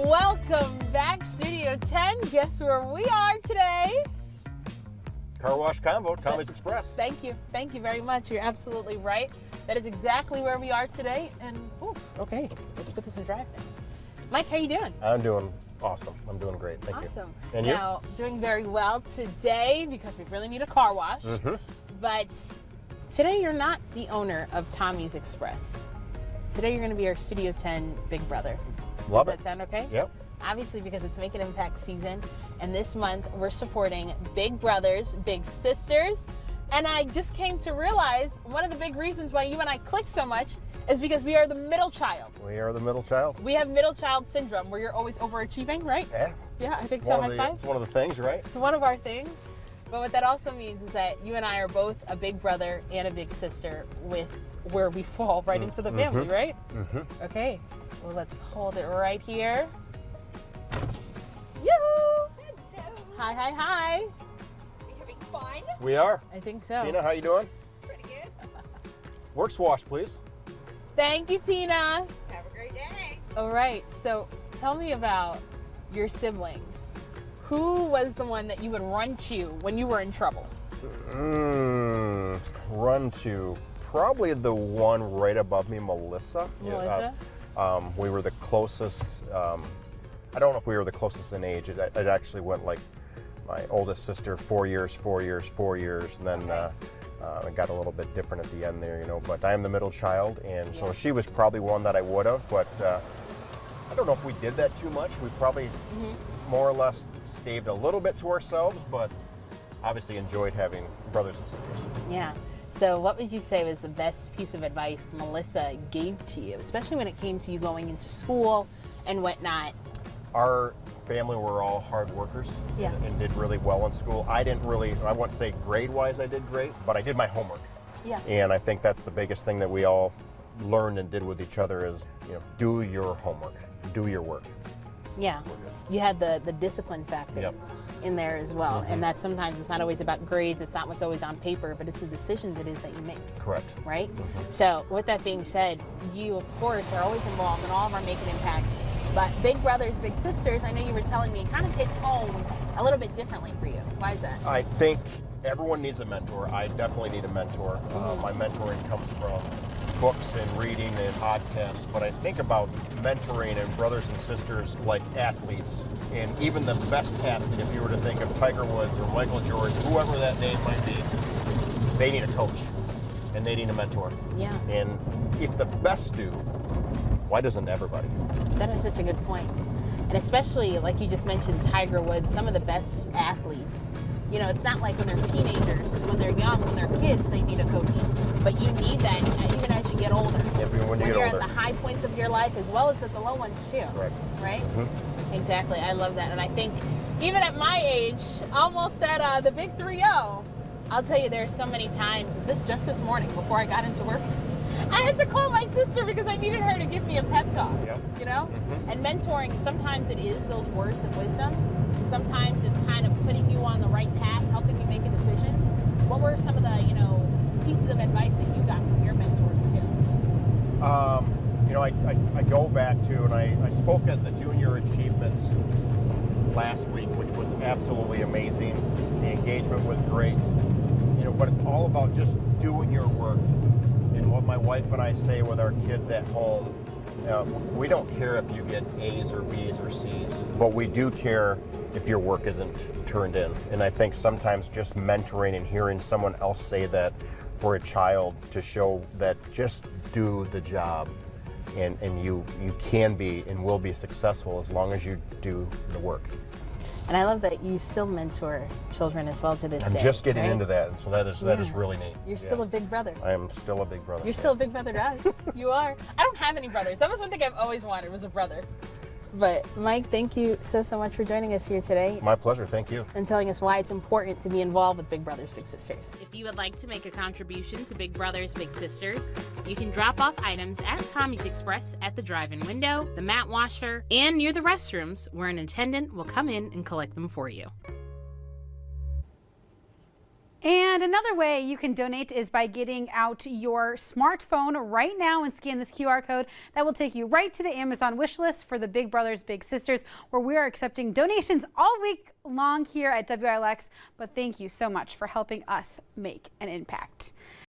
Welcome back, Studio 10. Guess where we are today? Car Wash Convo, Tommy's Express. Thank you. Thank you very much. You're absolutely right. That is exactly where we are today. And, okay, let's put this in drive now. Mike, how you doing? I'm doing awesome. I'm doing great. Thank you. Awesome. And you? Now, doing very well today because we really need a car wash. But today you're not the owner of Tommy's Express. Today you're going to be our Studio 10 big brother. Love Does that sound okay? Yep. Obviously, because it's Make an Impact season, and this month we're supporting big brothers, big sisters, and I just came to realize one of the big reasons why you and I click so much is because we are the middle child. We are the middle child. We have middle child syndrome, where you're always overachieving, right? Yeah. Yeah, I think so. High five. It's one of the things, right? It's one of our things. But what that also means is that you and I are both a big brother and a big sister with where we fall right into the family, right? Okay. Well, let's hold it right here. Yoo-hoo! Hello. Hi, hi, hi. Are we having fun? We are. I think so. Tina, how you doing? Pretty good. Works wash, please. Thank you, Tina. Have a great day. All right. So tell me about your siblings. Who was the one that you would run to when you were in trouble? Run to probably the one right above me, Melissa. Melissa? We were the closest. I don't know if we were the closest in age. It actually went like my oldest sister, 4 years, 4 years, 4 years, and then it got a little bit different at the end there, you know. But I am the middle child, and so she was probably one that I would have. But I don't know if we did that too much. We probably more or less staved a little bit to ourselves, but obviously enjoyed having brothers and sisters. Yeah. So what would you say was the best piece of advice Melissa gave to you, especially when it came to you going into school and whatnot? Our family were all hard workers and did really well in school. I wouldn't say grade-wise I did great, but I did my homework. Yeah. And I think that's the biggest thing that we all learned and did with each other is, do your homework, do your work. Yeah. You had the discipline factor in there as well. And that sometimes it's not always about grades, it's not what's always on paper, but it's the decisions it is that you make. Correct. Right? So with that being said, you of course are always involved in all of our Making Impacts. But big brothers, big sisters, I know you were telling me, it kind of hits home a little bit differently for you. Why is that? I think everyone needs a mentor. I definitely need a mentor. My mentoring comes from books and reading and podcasts, but I think about mentoring and brothers and sisters like athletes, and even the best athlete, if you were to think of Tiger Woods or Michael Jordan, whoever that name might be, they need a coach and they need a mentor. Yeah. And if the best do, why doesn't everybody? That is such a good point. And especially, like you just mentioned, Tiger Woods, some of the best athletes, it's not like when they're teenagers, when they're young, when they're kids, they need a coach. But you need that even as you get older. When you're at the high points of your life as well as at the low ones too. Right? Exactly. I love that. And I think even at my age, almost at the big 3-0, I'll tell you, there's so many times, just this morning before I got into work, I had to call my sister because I needed her to give me a pep talk, And mentoring, sometimes it is those words of wisdom. Sometimes it's kind of putting you on the right path, helping you make a decision. What were some of the, pieces of advice that you got from your mentors too? I go back to, and I spoke at the Junior Achievement last week, which was absolutely amazing. The engagement was great, but it's all about just doing your work. And what my wife and I say with our kids at home, we don't care if you get A's or B's or C's, but we do care if your work isn't turned in. And I think sometimes just mentoring and hearing someone else say that for a child to show that just do the job and you can be and will be successful as long as you do the work. And I love that you still mentor children as well to this day. I'm just getting into that, and so that is really neat. You're still a big brother. I am still a big brother. You're still a big brother to us. You are. I don't have any brothers. That was one thing I've always wanted, was a brother. But Mike, thank you so much for joining us here today. My pleasure, thank you. And telling us why it's important to be involved with Big Brothers Big Sisters. If you would like to make a contribution to Big Brothers Big Sisters, you can drop off items at Tommy's Express at the drive-in window, the mat washer, and near the restrooms, where an attendant will come in and collect them for you. And another way you can donate is by getting out your smartphone right now and scan this QR code. That will take you right to the Amazon wish list for the Big Brothers Big Sisters, where we are accepting donations all week long here at WILX. But thank you so much for helping us make an impact.